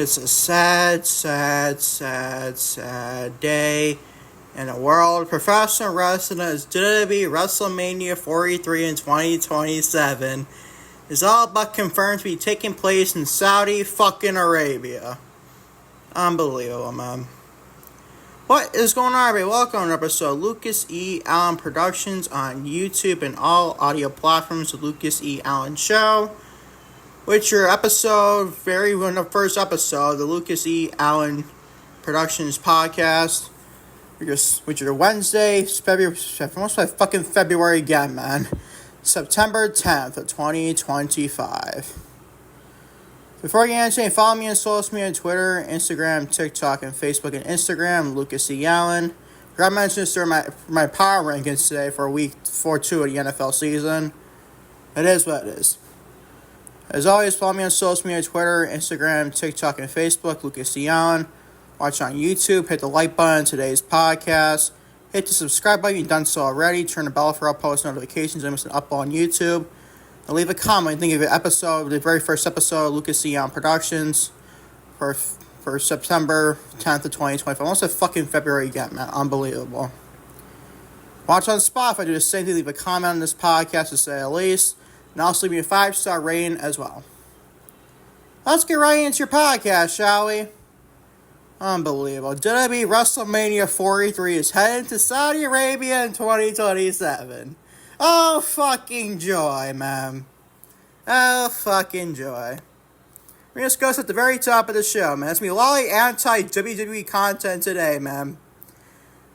It's a sad, sad, sad, sad day in the world of professional wrestling as WWE WrestleMania 43 in 2027 is all but confirmed to be taking place in Saudi fucking Arabia. Unbelievable, man. What is going on, everybody? Welcome to episode Lucas E. Allen Productions on YouTube and all audio platforms. The Lucas E. Allen Show. Which your episode, the first episode, the Lucas E. Allen Productions podcast, which are Wednesday, February again, man. September 10th of 2025. Before I get into anything, follow me on social media, Twitter, Instagram, TikTok, and Facebook and Instagram, Lucas E. Allen. I forgot to mention this during my power rankings today for week 4-2 of the NFL season. It is what it is. As always, follow me on social media, Twitter, Instagram, TikTok, and Facebook, Lucas E. Allen. Watch on YouTube, hit the like button on today's podcast. Hit the subscribe button if you've done so already. Turn the bell for all post notifications and miss an upload on YouTube. And leave a comment. Think of the very first episode of Lucas E. Allen Productions for September 10th of 2025. Almost a fucking February again, man. Unbelievable. Watch on Spotify. Do the same thing. Leave a comment on this podcast to say the least. And also leave me a 5-star rating as well. Let's get right into your podcast, shall we? Unbelievable. WWE WrestleMania 43 is headed to Saudi Arabia in 2027. Oh, fucking joy, man. Oh, fucking joy. We're going to discuss at the very top of the show, man. It's going to be a lot of anti-WWE content today, man.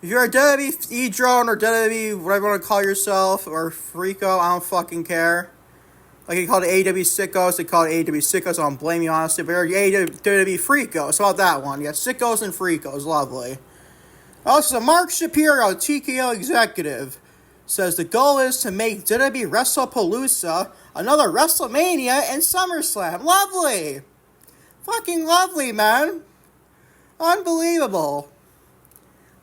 If you're a WWE drone or WWE, whatever you want to call yourself, or Freako, I don't fucking care. Like they call it AEW Sickos, they call it AEW Sickos, I don't blame you, honestly. But you're AEW Freakos, how about that one? You got Sickos and Freakos, lovely. Also, Mark Shapiro, TKO executive, says the goal is to make WWE WrestlePalooza another WrestleMania and SummerSlam. Lovely! Fucking lovely, man. Unbelievable.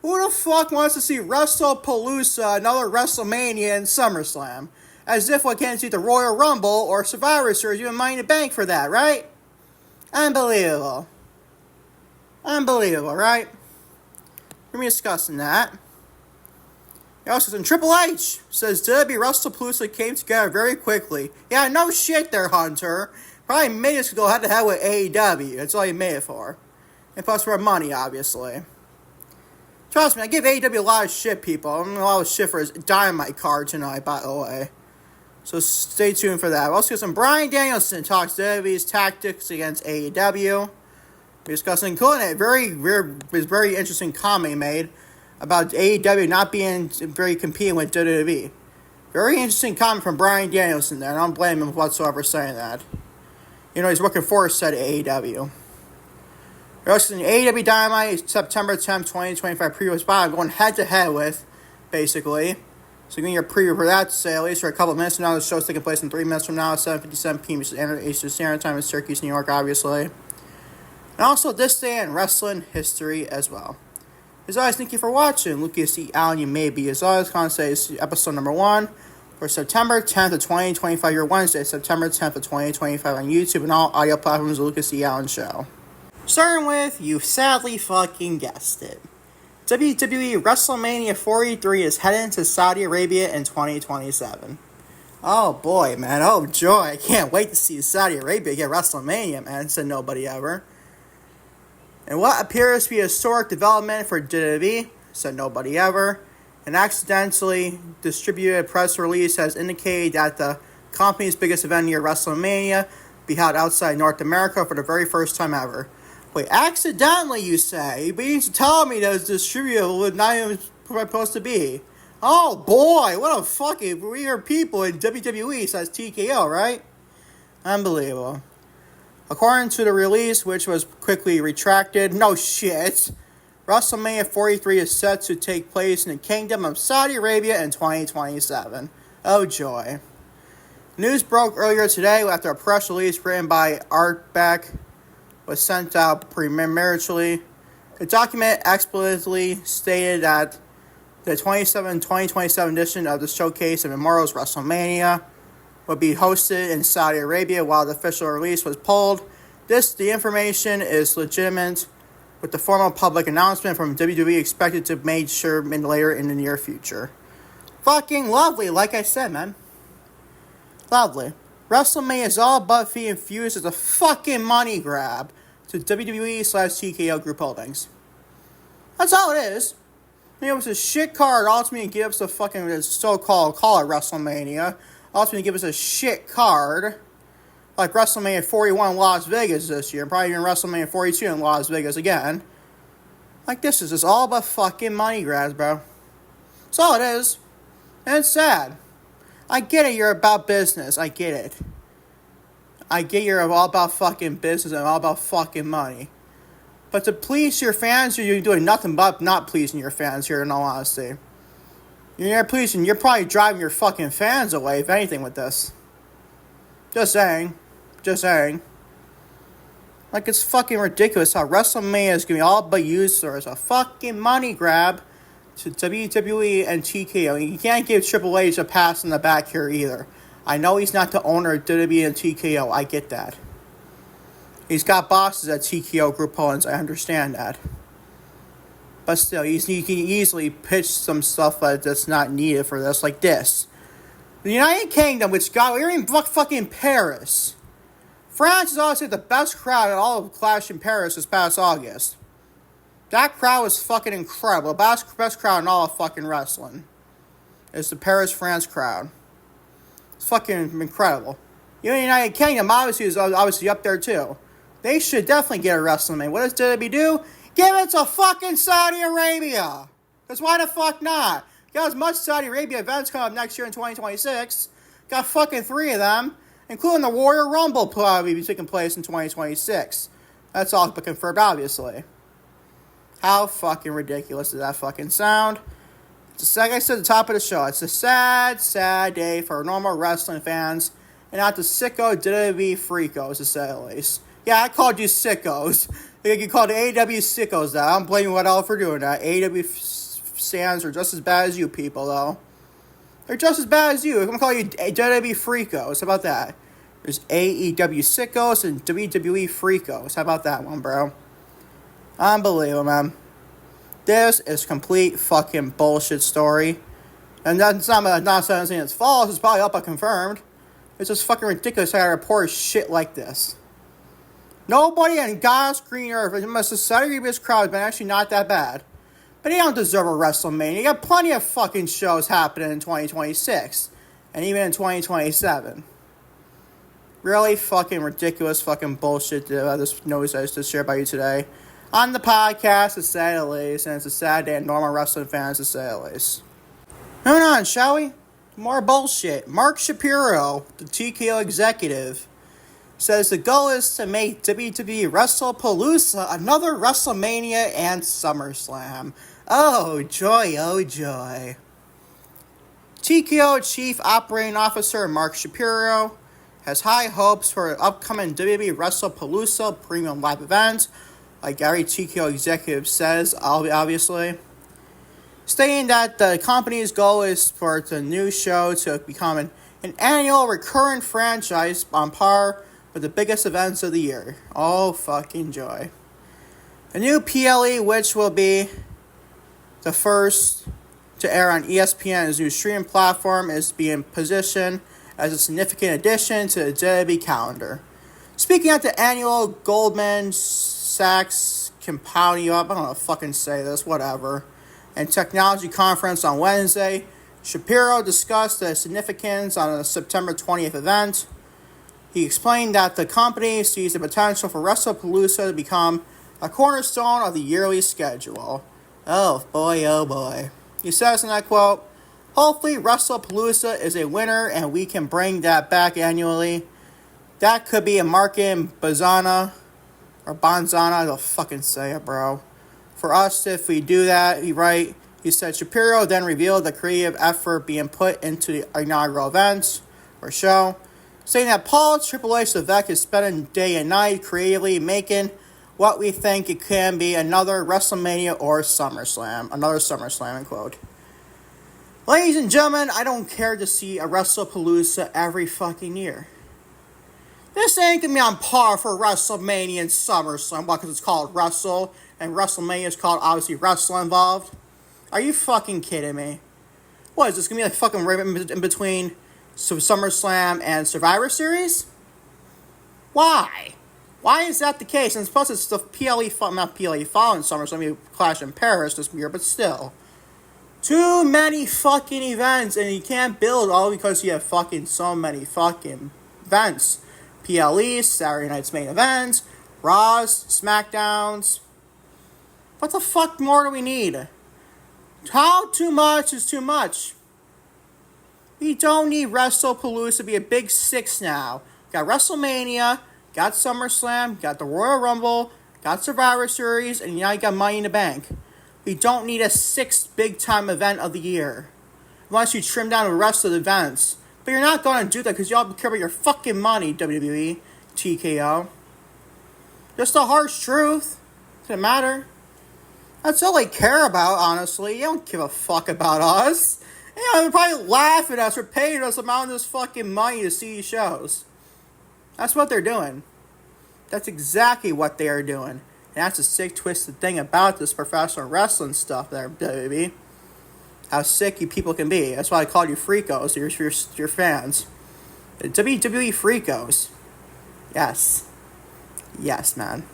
Who the fuck wants to see WrestlePalooza, another WrestleMania and SummerSlam? As if we can't see the Royal Rumble or Survivor Series, even Money in the Bank for that, right? Unbelievable. Unbelievable, right? We're going to be discussing that. Also, in Triple H says WWE WrestlePalooza came together very quickly. Yeah, no shit there, Hunter. Probably made us go head to head with AEW. That's all you made it for. And plus more money, obviously. Trust me, I give AEW a lot of shit, people. I'm a lot of shit for his Dynamite card tonight, by the way. So stay tuned for that. We'll also get some Bryan Danielson talks WWE's tactics against AEW. We're discussing including a very interesting comment he made about AEW not being very competing with WWE. Very interesting comment from Bryan Danielson there, and I don't blame him whatsoever saying that. You know, he's working for said AEW. We're also in AEW Dynamite September 10th, 2025 preview spot I'm going head-to-head with, basically. So give me your preview for that to say at least for a couple of minutes from now. The show's taking place in 3 minutes from now at 7:57 p.m. Eastern Standard Time in Syracuse, New York, obviously. And also this day in wrestling history as well. As always, thank you for watching. Lucas E. Allen, you may be. As always, going to say it's episode number 1 for September 10th of 2025. Your Wednesday, September 10th of 2025 on YouTube and all audio platforms of the Lucas E. Allen Show. Starting with, you sadly fucking guessed it. WWE WrestleMania 43 is heading to Saudi Arabia in 2027. Oh boy, man. Oh joy. I can't wait to see Saudi Arabia get WrestleMania, man, said nobody ever. And what appears to be a historic development for WWE, said nobody ever. An accidentally distributed press release has indicated that the company's biggest event near WrestleMania will be held outside North America for the very first time ever. Wait, accidentally, you say? But you need to tell me that it was distributed was not even supposed to be. Oh, boy, what a fucking weird people in WWE, says TKO, right? Unbelievable. According to the release, which was quickly retracted, no shit, WrestleMania 43 is set to take place in the Kingdom of Saudi Arabia in 2027. Oh, joy. News broke earlier today after a press release written by Art Beck was sent out prematurely. The document explicitly stated that the 2027 edition of the Showcase of Memorial's WrestleMania would be hosted in Saudi Arabia while the official release was pulled. The information is legitimate, with the formal public announcement from WWE expected to be made sure later in the near future. Fucking lovely, like I said, man. Lovely. WrestleMania is all but being infused as a fucking money grab to WWE/TKO Group Holdings. That's all it is. It was a shit card, ultimately give us a fucking so-called, call it WrestleMania, ultimately give us a shit card, like WrestleMania 41 in Las Vegas this year, probably even WrestleMania 42 in Las Vegas again. Like, this is just all about fucking money grabs, bro. That's all it is. And it's sad. I get it, you're about business. I get it. I get you're all about fucking business and all about fucking money. But to please your fans, you're doing nothing but not pleasing your fans here, in all honesty. You're probably driving your fucking fans away, if anything, with this. Just saying. Like, it's fucking ridiculous how WrestleMania is going to be all but used as a fucking money grab to WWE and TKO. You can't give Triple H a pass in the back here either. I know he's not the owner of WWE and TKO. I get that. He's got bosses at TKO Group Holdings. I understand that. But still, he can easily pitch some stuff that's not needed for this, like this. The United Kingdom, which we're in fucking Paris. France is obviously the best crowd at all of Clash in Paris this past August. That crowd was fucking incredible. Best crowd in all of fucking wrestling. It's the Paris-France crowd. It's fucking incredible. Even the United Kingdom obviously is obviously up there too. They should definitely get a WrestleMania. What does WWE do? Give it to fucking Saudi Arabia. Because why the fuck not? Got as much Saudi Arabia events coming up next year in 2026. Got fucking 3 of them. Including the Warrior Rumble probably be taking place in 2026. That's all but confirmed, obviously. How fucking ridiculous does that fucking sound? Like I said at the top of the show, it's a sad, sad day for normal wrestling fans. And not the sicko WWE freakos, to say the least. Yeah, I called you sickos. You called the AEW sickos that. I'm blaming what else for doing that. AEW fans are just as bad as you people, though. They're just as bad as you. I'm going to call you WWE freakos. How about that? There's AEW sickos and WWE freakos. How about that one, bro? Unbelievable, man. This is complete fucking bullshit story. And that's not saying it's false. It's probably up but confirmed. It's just fucking ridiculous how I report shit like this. Nobody on God's green earth, unless the Saudi Arabia's crowd has been actually not that bad. But they don't deserve a WrestleMania. You got plenty of fucking shows happening in 2026. And even in 2027. Really fucking ridiculous fucking bullshit. This news I just shared by you today. On the podcast, to say the least. And it's a sad day of normal wrestling fans, to say the least. Moving on, shall we? More bullshit. Mark Shapiro, the TKO executive, says the goal is to make WWE WrestlePalooza another WrestleMania and SummerSlam. Oh joy, oh joy. TKO Chief Operating Officer Mark Shapiro has high hopes for an upcoming WWE WrestlePalooza premium live event, like every TKO executive says, obviously. Stating that the company's goal is for the new show to become an annual recurrent franchise on par with the biggest events of the year. Oh, fucking joy. The new PLE, which will be the first to air on ESPN's new streaming platform, is being positioned as a significant addition to the WWE calendar. Speaking at the annual Goldman Sachs Compounding Up, I don't know how to fucking say this, whatever, and technology conference on Wednesday, Shapiro discussed the significance on the September 20th event. He explained that the company sees the potential for WrestlePalooza to become a cornerstone of the yearly schedule. Oh boy, oh boy. He says in that quote, "Hopefully WrestlePalooza is a winner and we can bring that back annually. That could be a Markin Banzana, or Banzana, I don't fucking say it, bro. For us, if we do that, he said. Shapiro then revealed the creative effort being put into the inaugural event, or show, saying that Paul Triple H Levesque is spending day and night creatively making what we think it can be another WrestleMania or SummerSlam. Another SummerSlam, end quote. Ladies and gentlemen, I don't care to see a WrestlePalooza every fucking year. This ain't gonna be on par for WrestleMania and SummerSlam. Why? Because it's called Wrestle, and WrestleMania is called, obviously, Wrestle involved. Are you fucking kidding me? What, is this gonna be like fucking right in between SummerSlam and Survivor Series? Why? Why is that the case? And plus, it's the not PLE following SummerSlam, maybe Clash in Paris this year, but still. Too many fucking events, and you can't build all because you have fucking so many fucking events. PLEs, Saturday Night's Main Events, Raws, SmackDowns. What the fuck more do we need? How too much is too much? We don't need WrestlePalooza to be a big six now. Got WrestleMania, got SummerSlam, got the Royal Rumble, got Survivor Series, and now you got Money in the Bank. We don't need a sixth big-time event of the year. Unless you trim down the rest of the events. But you're not going to do that because you all care about your fucking money, WWE, TKO. Just the harsh truth. Doesn't matter. That's all they care about, honestly. You don't give a fuck about us. They're probably laughing at us for paying us amount of this fucking money to see these shows. That's what they're doing. That's exactly what they are doing. And that's the sick, twisted thing about this professional wrestling stuff there, WWE. How sick you people can be. That's why I call you freakos, your fans. WWE freakos. Yes. Yes, man.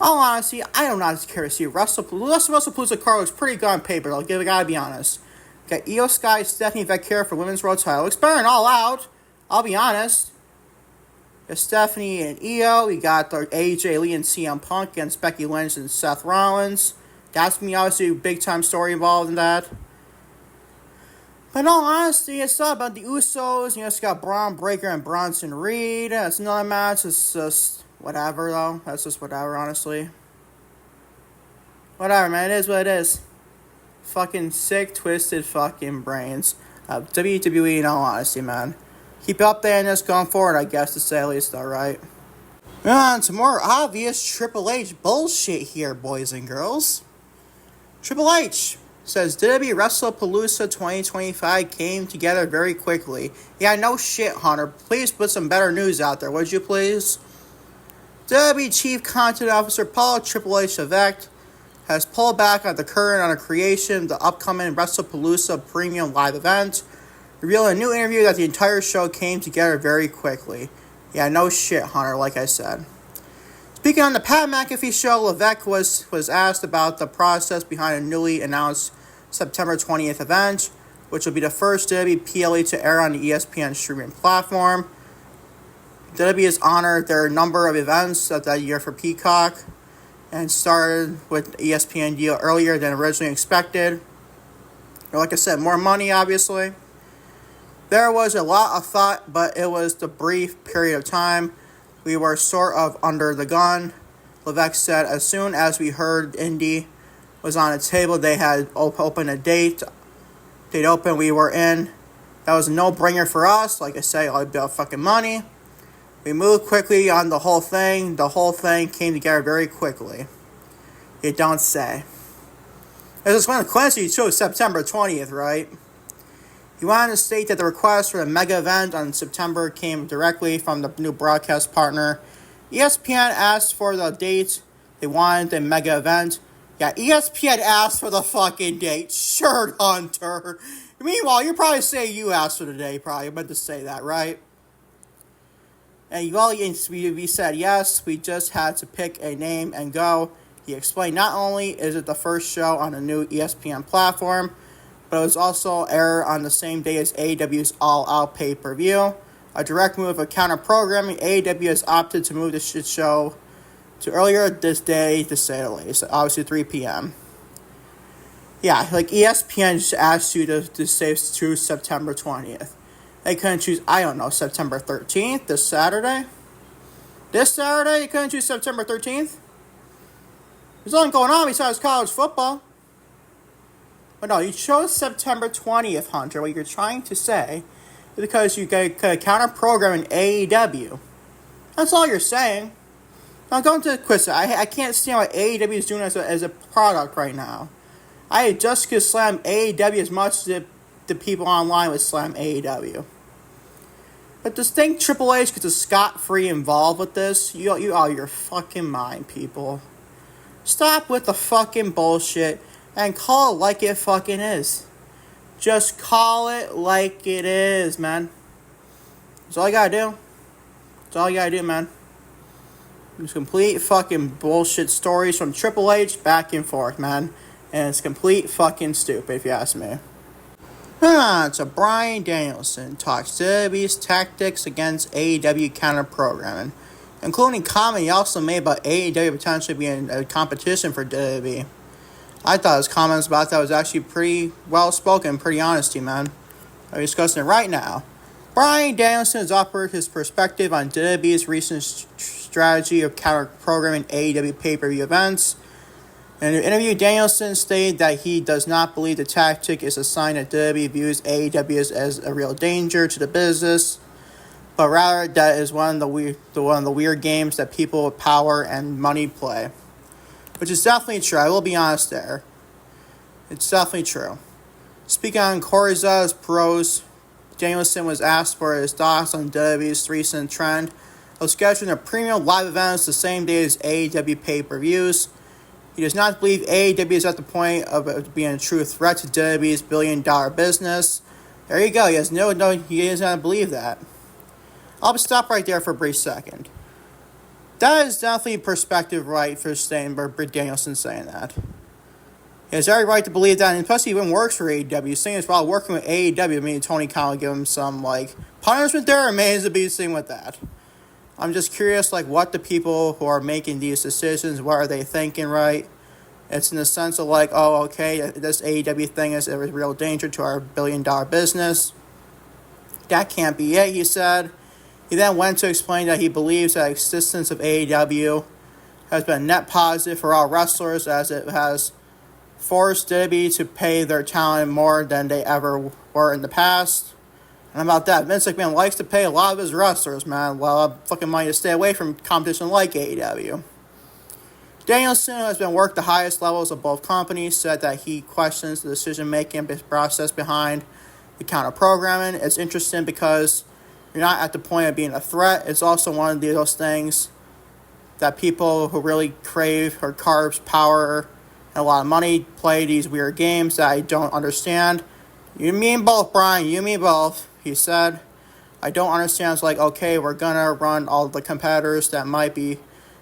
All honesty, I do not care to see WrestlePalooza card looks pretty good on paper, I gotta be honest. Got Io Sky, Stephanie Vecchia for Women's World Title. Looks better than All Out, I'll be honest. Got Stephanie and Io. We got the AJ Lee and CM Punk against Becky Lynch and Seth Rollins. That's me, obviously, a big-time story involved in that. But in all honesty, it's not about the Usos. It's got Braun Breaker and Bronson Reed. That's another match. It's just whatever, though. That's just whatever, honestly. Whatever, man. It is what it is. Fucking sick, twisted fucking brains of WWE, in all honesty, man. Keep up there and just going forward, I guess, to say at least, alright. On to more obvious Triple H bullshit here, boys and girls. Triple H says WWE WrestlePalooza 2025 came together very quickly. Yeah, no shit, Hunter. Please put some better news out there, would you please? WWE Chief Content Officer Paul Triple H Levesque has pulled back on the current on the creation of the upcoming WrestlePalooza premium live event, revealing a new interview that the entire show came together very quickly. Yeah, no shit, Hunter, like I said. Speaking on the Pat McAfee show, Levesque was asked about the process behind a newly announced September 20th event, which will be the first WWE PLE to air on the ESPN streaming platform. WWE has honored their number of events that year for Peacock and started with the ESPN deal earlier than originally expected. Like I said, more money, obviously. There was a lot of thought, but it was the brief period of time. We were sort of under the gun. Levesque said, as soon as we heard Indy was on the table, they had opened a date. They'd open, we were in. That was a no-brainer for us. Like I say, all about fucking money. We moved quickly on the whole thing. The whole thing came together very quickly. You don't say. It was one of the questions you chose September 20th, right? He wanted to state that the request for the mega event on September came directly from the new broadcast partner. ESPN asked for the date. They wanted the mega event. Yeah, ESPN asked for the fucking date. Sure, Hunter. Meanwhile, you probably say you asked for the date, probably. I meant to say that, right? And we said yes, we just had to pick a name and go. He explained not only is it the first show on a new ESPN platform, but it was also aired on the same day as AEW's All Out pay-per-view. A direct move of counter-programming, AEW has opted to move the shit show to earlier this day, to say the least. Obviously 3 p.m. Yeah, like ESPN just asked you to say choose September 20th. They couldn't choose, I don't know, September 13th, this Saturday? This Saturday, you couldn't choose September 13th? There's nothing going on besides college football. But no, you chose September 20th, Hunter. What you're trying to say is because you could counter-program in AEW. That's all you're saying. Now, don't twist it. I can't stand what AEW is doing as a product right now. I just could slam AEW as much as the people online would slam AEW. But to think Triple H gets a scot-free involved with this, you out of your fucking mind, people. Stop with the fucking bullshit and call it like it fucking is. Just call it like it is, man. That's all you gotta do. That's all you gotta do, man. It's complete fucking bullshit stories from Triple H back and forth, man. And it's complete fucking stupid, if you ask me. So Bryan Danielson talks WWE's tactics against AEW counter-programming, including comment he also made about AEW potentially being a competition for WWE. I thought his comments about that was actually pretty well spoken, pretty honesty, man. I'm discussing it right now. Bryan Danielson has offered his perspective on WWE's recent strategy of counter-programming AEW pay-per-view events. In an interview, Danielson stated that he does not believe the tactic is a sign that WWE views AEW as a real danger to the business, but rather that is one of the weird games that people with power and money play. Which is definitely true. I will be honest there. It's definitely true. Speaking on Corza's pros, Danielson was asked for his thoughts on WWE's recent trend of scheduling a premium live events the same day as AEW pay-per-views. He does not believe AEW is at the point of being a true threat to WWE's billion-dollar business. There you go. He does not believe that. I'll stop right there for a brief second. That is definitely perspective right for Danielson saying that. He has every right to believe that, and plus he even works for AEW. Saying it's while working with AEW, I mean, Tony Khan will give him some, punishment there, remains to be seen with that. I'm just curious, what the people who are making these decisions, what are they thinking, right? It's in the sense of, this AEW thing is a real danger to our billion-dollar business. That can't be it, he said. He then went to explain that he believes that the existence of AEW has been a net positive for all wrestlers, as it has forced WWE to pay their talent more than they ever were in the past. And about that, Vince McMahon likes to pay a lot of his wrestlers, man, fucking money to stay away from competition like AEW. Danielson, who has been worked the highest levels of both companies, said that he questions the decision-making process behind the counter-programming. It's interesting because you're not at the point of being a threat. It's also one of those things that people who really crave or carve power and a lot of money play these weird games that I don't understand. You mean both, Brian. You mean both, he said. I don't understand. It's okay, we're going to run all the competitors that might be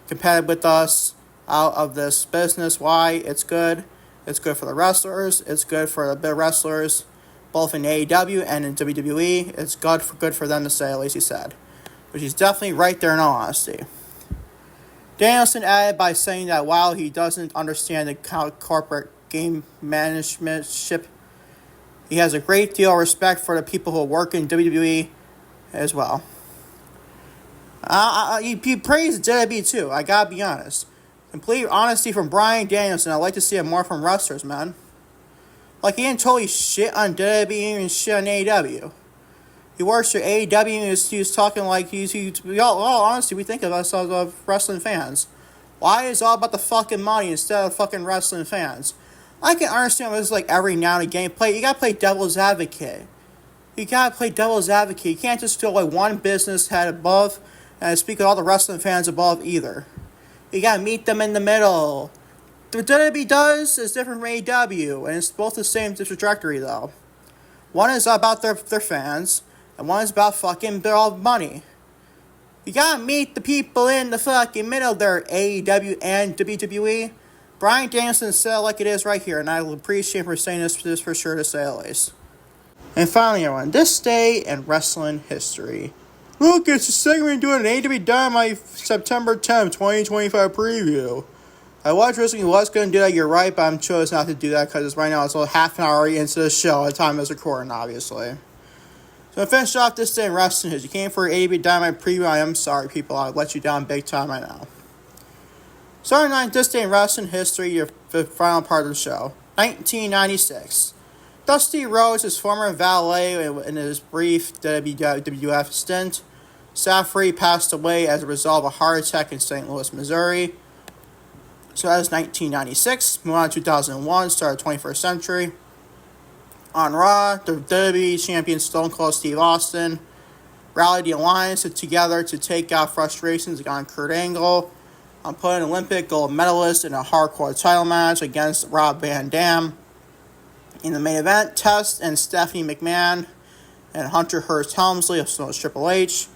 competitive with us out of this business. Why? It's good. It's good for the wrestlers. It's good for the big wrestlers, both in AEW and in WWE. It's good for them to say, at least he said. But he's definitely right there in all honesty. Danielson added by saying that while he doesn't understand the corporate game management ship, he has a great deal of respect for the people who work in WWE as well. He praised WWE too, I gotta be honest. Complete honesty from Bryan Danielson. I'd like to see it more from wrestlers, man. He didn't totally shit on WWE and shit on AEW. He works for AEW and he's talking all honesty, we think of ourselves as wrestling fans. Why is it all about the fucking money instead of fucking wrestling fans? I can understand it's every now and again. You gotta play devil's advocate. You can't just feel one business head above and speak of all the wrestling fans above either. You gotta meet them in the middle. What WWE does is different from AEW, and it's both the same trajectory though. One is about their fans, and one is about fucking their all money. You gotta meet the people in the fucking middle there, AEW and WWE. Bryan Danielson said it like it is right here, and I will appreciate him for saying this for sure to say at least. And finally, everyone, this day in wrestling history. Look, it's a segment doing an AEW Dynamite September 10th, 2025 preview. I was originally going to do that, you're right, but I'm chose not to do that because right now it's only half an hour already into the show at the time I was recording, obviously. So to finish off this day in wrestling history, you came for an AEW Dynamite preview. I am sorry, people, I let you down big time, I know. Starting on this day in wrestling history, the final part of the show. 1996. Dusty Rhodes, his former valet in his brief WWF stint. Safri passed away as a result of a heart attack in St. Louis, Missouri. So that was 1996. Moving on to 2001, start of the 21st century. On Raw, the WWE champion Stone Cold Steve Austin rallied the alliance together to take out frustrations on Kurt Angle, put an Olympic gold medalist in a hardcore title match against Rob Van Dam. In the main event, Test and Stephanie McMahon and Hunter Hearst Helmsley, also known as Triple H,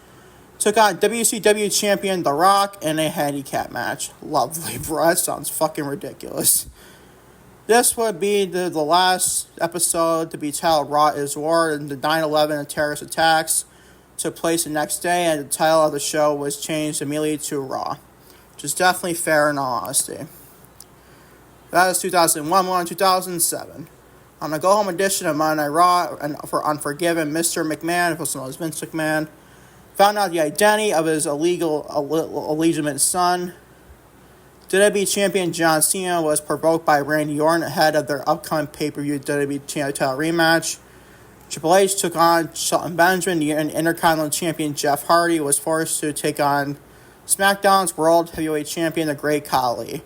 took on WCW champion The Rock in a handicap match. Lovely, bro. That sounds fucking ridiculous. This would be the last episode to be titled Raw is War, and the 9/11 and terrorist attacks took place the next day, and the title of the show was changed immediately to Raw, which is definitely fair in all honesty. That is 2001, 2007. On the go-home edition of Monday Night Raw, and for Unforgiven, Mr. McMahon, also known as Vince McMahon, found out the identity of his illegitimate son. WWE Champion John Cena was provoked by Randy Orton ahead of their upcoming pay-per-view WWE title rematch. Triple H took on Shelton Benjamin. The Intercontinental Champion Jeff Hardy was forced to take on SmackDown's World Heavyweight Champion, the Great Khali.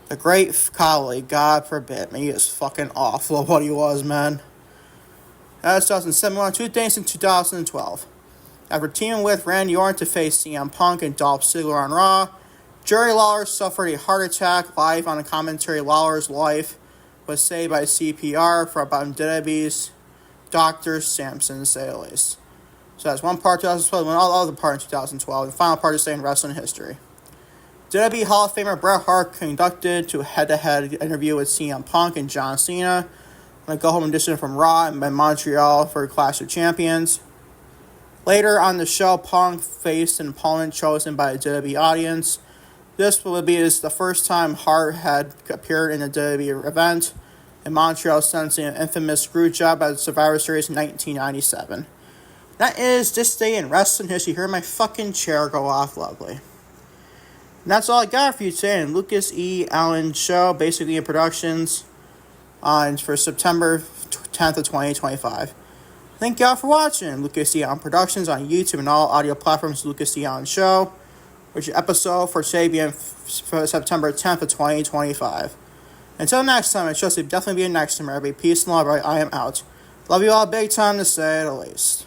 The Great Khali, God forbid. Man, he is fucking awful what he was, man. That was 2007. Two things in 2012. After teaming with Randy Orton to face CM Punk and Dolph Ziggler on Raw, Jerry Lawler suffered a heart attack. Live on the commentary, Lawler's life was saved by CPR from WWE's Dr. Samson Salis. So that's one part 2012, one other part in 2012, and the final part is saying wrestling history. WWE Hall of Famer Bret Hart conducted a head-to-head interview with CM Punk and John Cena on a go-home edition from Raw in Montreal for Clash of Champions. Later on the show, Punk faced an opponent chosen by the WWE audience. This will be the first time Hart had appeared in a WWE event in Montreal since an infamous screw job at Survivor Series in 1997. That is this day in wrestling history. Hear my fucking chair go off. Lovely. And that's all I got for you today in Lucas E. Allen Show, basically in productions, for September 10th of 2025. Thank y'all for watching Lucas E. Allen Productions on YouTube and all audio platforms. Lucas E. Allen Show, which episode for today being for September 10th of 2025. Until next time, it should definitely be a next time. Everybody, peace and love. Right, I am out. Love you all big time, to say the least.